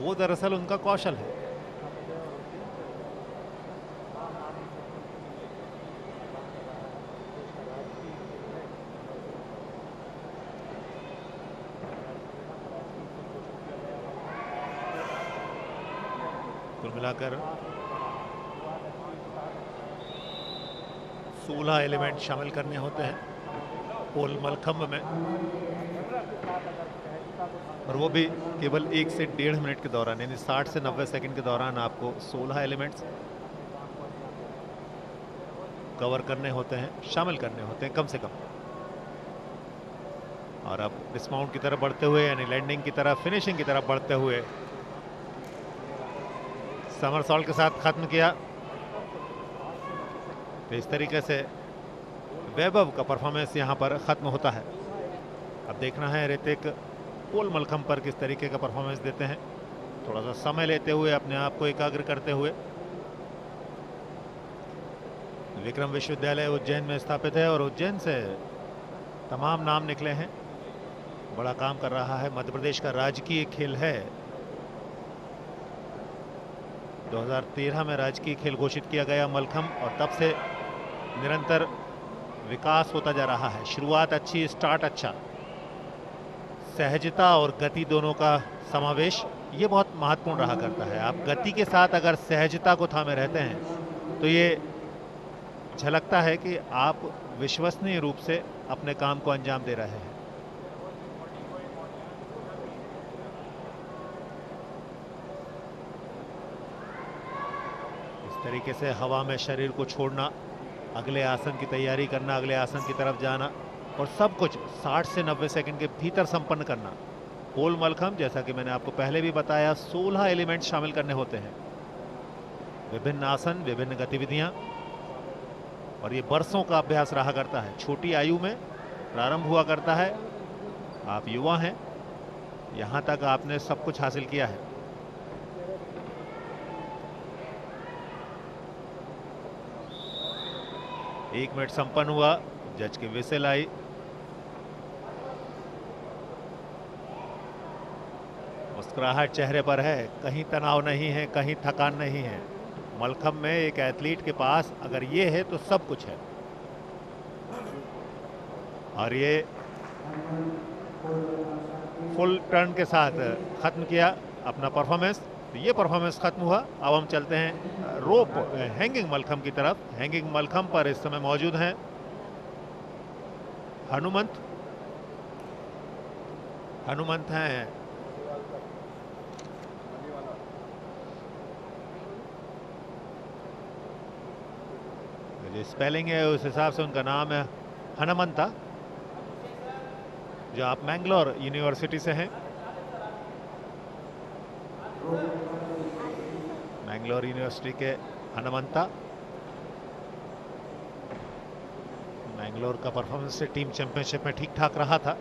वो दरअसल उनका कौशल है। कुल मिलाकर 16 एलिमेंट शामिल करने होते हैं पोल मलखंब में, और वो भी केवल 1 से 1.5 मिनट के दौरान, यानी 60 से 90 सेकंड के दौरान आपको 16 एलिमेंट्स कवर करने होते हैं, शामिल करने होते हैं कम से कम। और अब डिस्माउंट की तरफ बढ़ते हुए, यानी लैंडिंग की तरफ, फिनिशिंग की तरफ बढ़ते हुए समरसॉल्ट के साथ खत्म किया। तो इस तरीके से वैभव का परफॉर्मेंस यहां पर खत्म होता है। अब देखना है ऋतिक पोल मलखंब पर किस तरीके का परफॉर्मेंस देते हैं, थोड़ा सा समय लेते हुए, अपने आप को एकाग्र करते हुए। विक्रम विश्वविद्यालय उज्जैन में स्थापित है और उज्जैन से तमाम नाम निकले हैं। बड़ा काम कर रहा है, मध्य प्रदेश का राजकीय खेल है। 2013 में राजकीय खेल घोषित किया गया मलखंब, और तब से निरंतर विकास होता जा रहा है। शुरुआत अच्छी, स्टार्ट अच्छा, सहजता और गति दोनों का समावेश ये बहुत महत्वपूर्ण रहा करता है। आप गति के साथ अगर सहजता को थामे रहते हैं तो ये झलकता है कि आप विश्वसनीय रूप से अपने काम को अंजाम दे रहे हैं। इस तरीके से हवा में शरीर को छोड़ना, अगले आसन की तैयारी करना, अगले आसन की तरफ जाना, और सब कुछ 60 से 90 सेकंड के भीतर संपन्न करना। पोल मलखंब, जैसा कि मैंने आपको पहले भी बताया, 16 एलिमेंट शामिल करने होते हैं, विभिन्न आसन, विभिन्न गतिविधियां, और ये बरसों का अभ्यास रहा करता है। छोटी आयु में प्रारंभ हुआ करता है। आप युवा हैं, यहां तक आपने सब कुछ हासिल किया है। एक मिनट संपन्न हुआ, जज की विसेल आई। मुस्कुराहट चेहरे पर है, कहीं तनाव नहीं है, कहीं थकान नहीं है। मलखंब में एक एथलीट के पास अगर ये है तो सब कुछ है। और ये फुल टर्न के साथ खत्म किया अपना परफॉर्मेंस। तो ये परफॉर्मेंस खत्म हुआ। अब हम चलते हैं रोप हैंगिंग मलखंब की तरफ। हैंगिंग मलखंब पर इस समय मौजूद हैं हनुमंत हैं जो स्पेलिंग है उस हिसाब से उनका नाम है हनुमंता, जो आप मैंगलोर यूनिवर्सिटी से हैं। मैंगलोर यूनिवर्सिटी के हनुमंता। मैंगलोर का परफॉर्मेंस से टीम चैंपियनशिप में ठीक ठाक रहा था,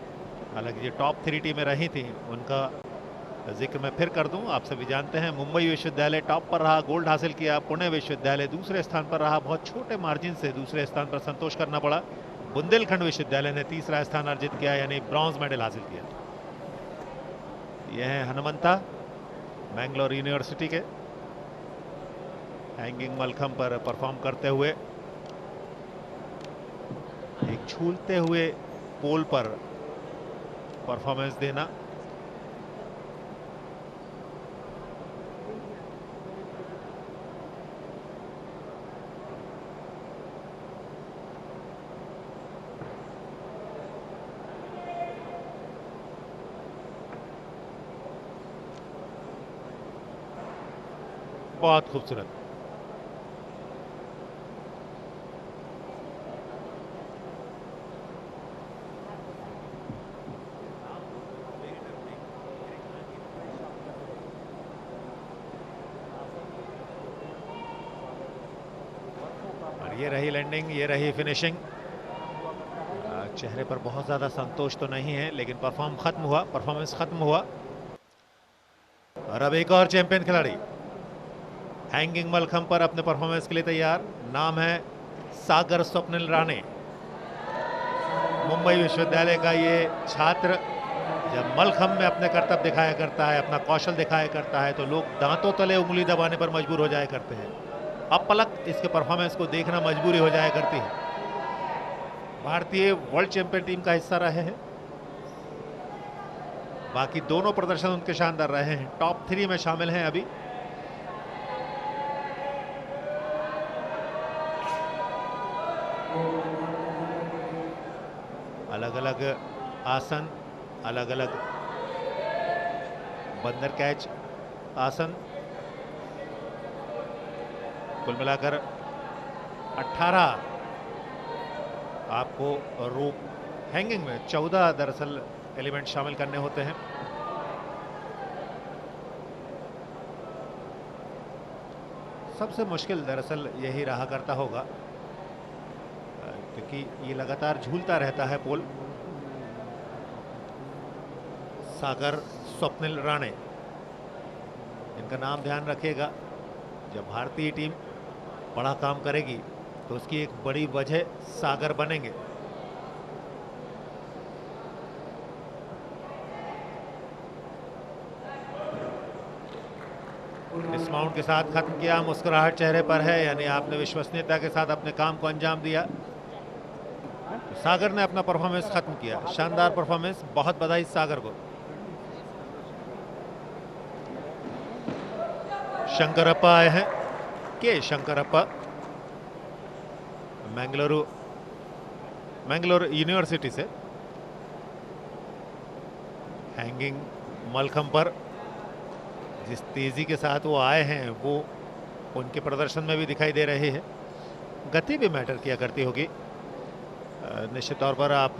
हालांकि ये टॉप 3 टीमें रही थी, उनका जिक्र मैं फिर कर दूं। आप सभी जानते हैं मुंबई विश्वविद्यालय टॉप पर रहा, गोल्ड हासिल किया। पुणे विश्वविद्यालय दूसरे स्थान पर रहा, बहुत छोटे मार्जिन से दूसरे स्थान पर संतोष करना पड़ा। बुंदेलखंड विश्वविद्यालय ने तीसरा स्थान अर्जित किया, यानी ब्रॉन्ज मेडल हासिल किया। यह है हनुमंता, मैंगलोर यूनिवर्सिटी के। हैंगिंग मलखंब पर परफॉर्म करते हुए, एक झूलते हुए पोल पर परफॉर्मेंस देना। बहुत खूबसूरत। और ये रही लैंडिंग, ये रही फिनिशिंग। चेहरे पर बहुत ज्यादा संतोष तो नहीं है, लेकिन परफॉर्मेंस खत्म हुआ। और अब एक और चैंपियन खिलाड़ी हैंगिंग मलखंब पर अपने परफॉर्मेंस के लिए तैयार। नाम है सागर स्वप्निल राणे। मुंबई विश्वविद्यालय का ये छात्र जब मलखंब में अपने कर्तव्य दिखाया करता है, अपना कौशल दिखाया करता है, तो लोग दांतों तले उंगली दबाने पर मजबूर हो जाया करते हैं। अब पलक इसके परफॉर्मेंस को देखना मजबूरी हो जाया करती है। भारतीय वर्ल्ड चैंपियन टीम का हिस्सा रहे हैं। बाकी दोनों प्रदर्शन उनके शानदार रहे हैं। टॉप 3 में शामिल हैं अभी। अलग अलग आसन, अलग अलग बंदर कैच आसन, कुल मिलाकर 18 आपको रोप हैंगिंग में 14 दरअसल एलिमेंट शामिल करने होते हैं। सबसे मुश्किल दरअसल यही रहा करता होगा, क्योंकि ये लगातार झूलता रहता है पोल। सागर स्वप्निल राणे, इनका नाम ध्यान रखिएगा। जब भारतीय टीम बड़ा काम करेगी तो उसकी एक बड़ी वजह सागर बनेंगे। डिस्माउंट के साथ खत्म किया, मुस्कुराहट चेहरे पर है, यानी आपने विश्वसनीयता के साथ अपने काम को अंजाम दिया। सागर ने अपना परफॉर्मेंस खत्म किया। शानदार परफॉर्मेंस, बहुत बधाई सागर को। शंकरप्पा आए हैं, के शंकरप्पा, मैंगलोर यूनिवर्सिटी से। हैंगिंग मलखंब पर जिस तेजी के साथ वो आए हैं, वो उनके प्रदर्शन में भी दिखाई दे रही है। गति भी मैटर किया करती होगी निश्चित तौर पर। आप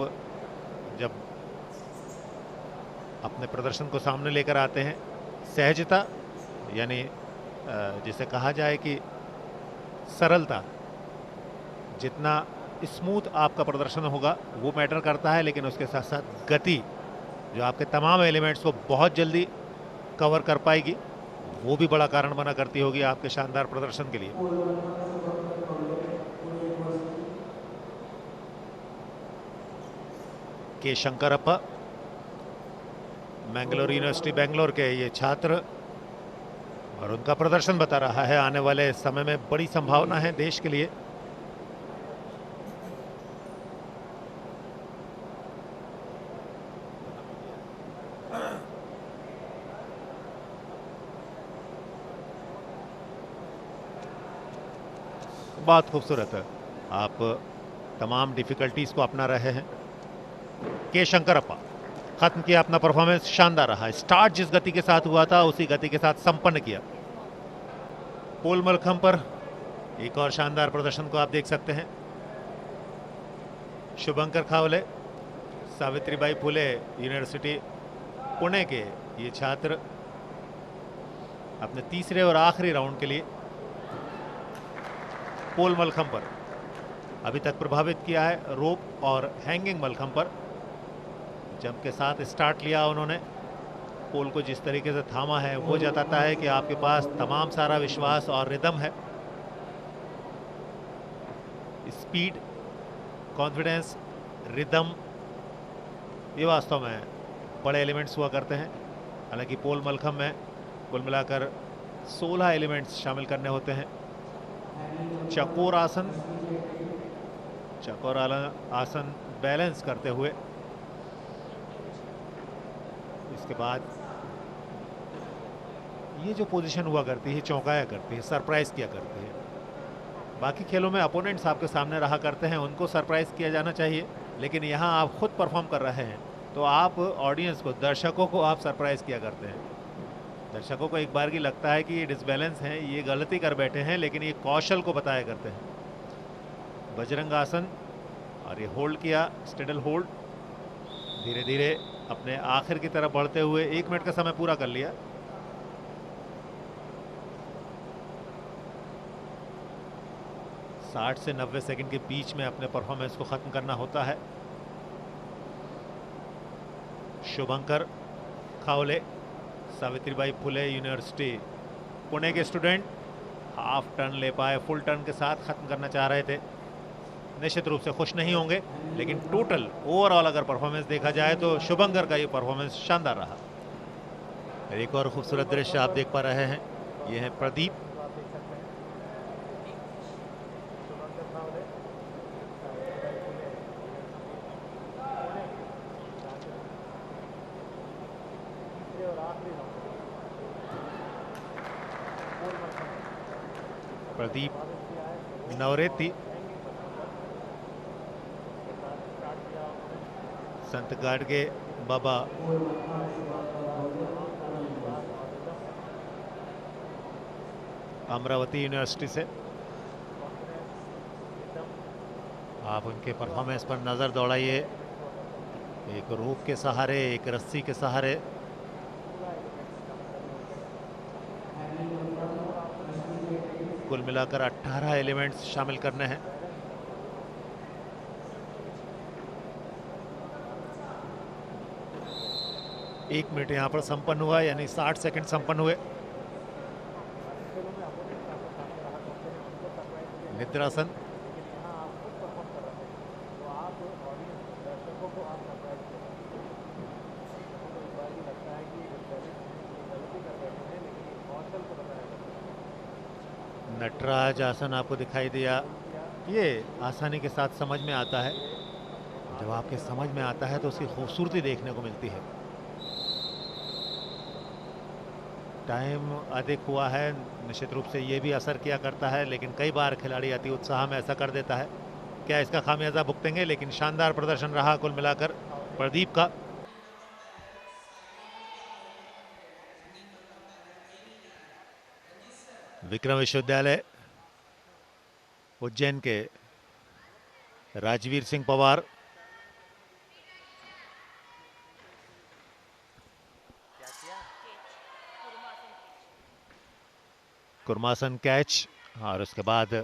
जब अपने प्रदर्शन को सामने लेकर आते हैं, सहजता यानी जिसे कहा जाए कि सरलता, जितना स्मूथ आपका प्रदर्शन होगा वो मैटर करता है, लेकिन उसके साथ साथ गति जो आपके तमाम एलिमेंट्स को बहुत जल्दी कवर कर पाएगी, वो भी बड़ा कारण बना करती होगी आपके शानदार प्रदर्शन के लिए। के शंकरप्पा, मैंगलोर यूनिवर्सिटी बेंगलोर के ये छात्र, और उनका प्रदर्शन बता रहा है आने वाले समय में बड़ी संभावना है देश के लिए। बहुत खूबसूरत है, आप तमाम डिफिकल्टीज को अपना रहे हैं। के शंकरप्पा खत्म किया अपना परफॉर्मेंस, शानदार रहा। स्टार्ट जिस गति के साथ हुआ था उसी गति के साथ संपन्न किया। पोल मलखंब पर एक और शानदार प्रदर्शन को आप देख सकते हैं। शुभंकर खावले, सावित्रीबाई फुले यूनिवर्सिटी पुणे के ये छात्र अपने तीसरे और आखिरी राउंड के लिए पोल मलखंब पर अभी तक प्रभावित किया है। रोप और हैंगिंग मलखंब पर जंप के साथ स्टार्ट लिया उन्होंने। पोल को जिस तरीके से थामा है वो जताता है कि आपके पास तमाम सारा विश्वास और रिदम है। स्पीड, कॉन्फिडेंस, रिदम, ये वास्तव में बड़े एलिमेंट्स हुआ करते हैं। हालांकि पोल मलखंब में कुल मिलाकर 16 एलिमेंट्स शामिल करने होते हैं। चकोर आसन, चकोर आसन बैलेंस करते हुए, इसके बाद ये जो पोजीशन हुआ करती है चौंकाया करती है, सरप्राइज किया करती है। बाकी खेलों में अपोनेंट्स आपके सामने रहा करते हैं, उनको सरप्राइज किया जाना चाहिए, लेकिन यहाँ आप खुद परफॉर्म कर रहे हैं तो आप ऑडियंस को, दर्शकों को आप सरप्राइज किया करते हैं। दर्शकों को एक बार की लगता है कि ये डिसबैलेंस हैं, ये गलती कर बैठे हैं, लेकिन ये कौशल को बताया करते हैं। बजरंग आसन, और ये होल्ड किया, स्टेडल होल्ड। धीरे धीरे अपने आखिर की तरफ बढ़ते हुए 1 मिनट का समय पूरा कर लिया। साठ से 90 सेकंड के बीच में अपने परफॉर्मेंस को खत्म करना होता है। शुभंकर खावले, सावित्रीबाई फुले यूनिवर्सिटी पुणे के स्टूडेंट, हाफ टर्न ले पाए, फुल टर्न के साथ खत्म करना चाह रहे थे। निश्चित रूप से खुश नहीं होंगे, लेकिन टोटल ओवरऑल अगर परफॉर्मेंस देखा जाए तो शुभंकर का ये परफॉर्मेंस शानदार रहा। एक और खूबसूरत दृश्य आप देख पा रहे हैं, ये है प्रदीप। प्रदीप नवरेती, संत गाडगे बाबा अमरावती यूनिवर्सिटी से। आप उनके परफॉर्मेंस पर नजर दौड़ाइए। एक रोप के सहारे, एक रस्सी के सहारे, कुल मिलाकर 18 एलिमेंट्स शामिल करने हैं। एक मिनट यहां पर संपन्न हुआ, यानी 60 सेकंड संपन्न हुए। निद्रासन, नटराज आसन आपको दिखाई दिया। ये आसानी के साथ समझ में आता है। जब आपके समझ में आता है तो उसकी खूबसूरती देखने को मिलती है। टाइम अधिक हुआ है, निश्चित रूप से ये भी असर किया करता है, लेकिन कई बार खिलाड़ी अति उत्साह में ऐसा कर देता है। क्या इसका खामियाजा भुगतेंगे? लेकिन शानदार प्रदर्शन रहा कुल मिलाकर प्रदीप का। विक्रम विश्वविद्यालय उज्जैन के राजवीर सिंह पवार, कुर्मासन कैच, और उसके बाद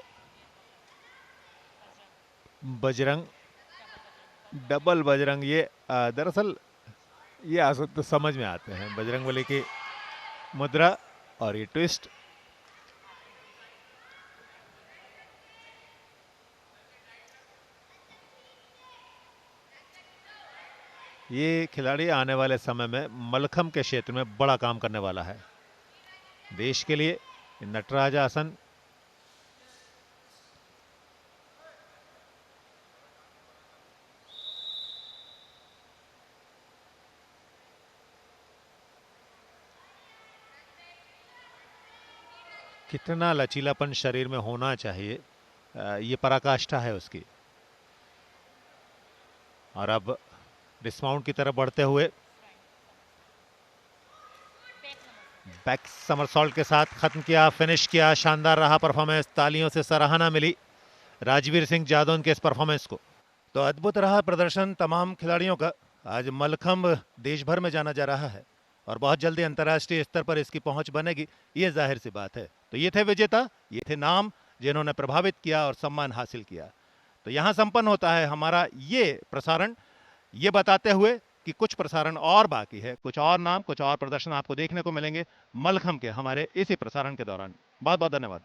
बजरंग डबल बजरंग। ये दरअसल ये आसन तो समझ में आते हैं, बजरंगबली की मुद्रा और ये ट्विस्ट। ये खिलाड़ी आने वाले समय में मलखम के क्षेत्र में बड़ा काम करने वाला है देश के लिए। नटराज आसन, कितना लचीलापन शरीर में होना चाहिए, ये पराकाष्ठा है उसकी। और अब डिस्माउंट की तरफ बढ़ते हुए बैक समरसॉल्ट के साथ खत्म किया, फिनिश किया। शानदार रहा परफॉर्मेंस, तालियों से सराहना मिली राजवीर सिंह जादौन के इस परफॉर्मेंस को। तो अद्भुत रहा प्रदर्शन तमाम खिलाड़ियों का। आज मलखंब देश भर में जाना जा रहा है और बहुत जल्दी अंतर्राष्ट्रीय स्तर पर इसकी पहुंच बनेगी, ये जाहिर सी बात है। तो ये थे विजेता, ये थे नाम जिन्होंने प्रभावित किया और सम्मान हासिल किया। तो यहां संपन्न होता है हमारा ये प्रसारण, ये बताते हुए कि कुछ प्रसारण और बाकी है, कुछ और नाम, कुछ और प्रदर्शन आपको देखने को मिलेंगे मलखंब के हमारे इसी प्रसारण के दौरान। बहुत बहुत धन्यवाद।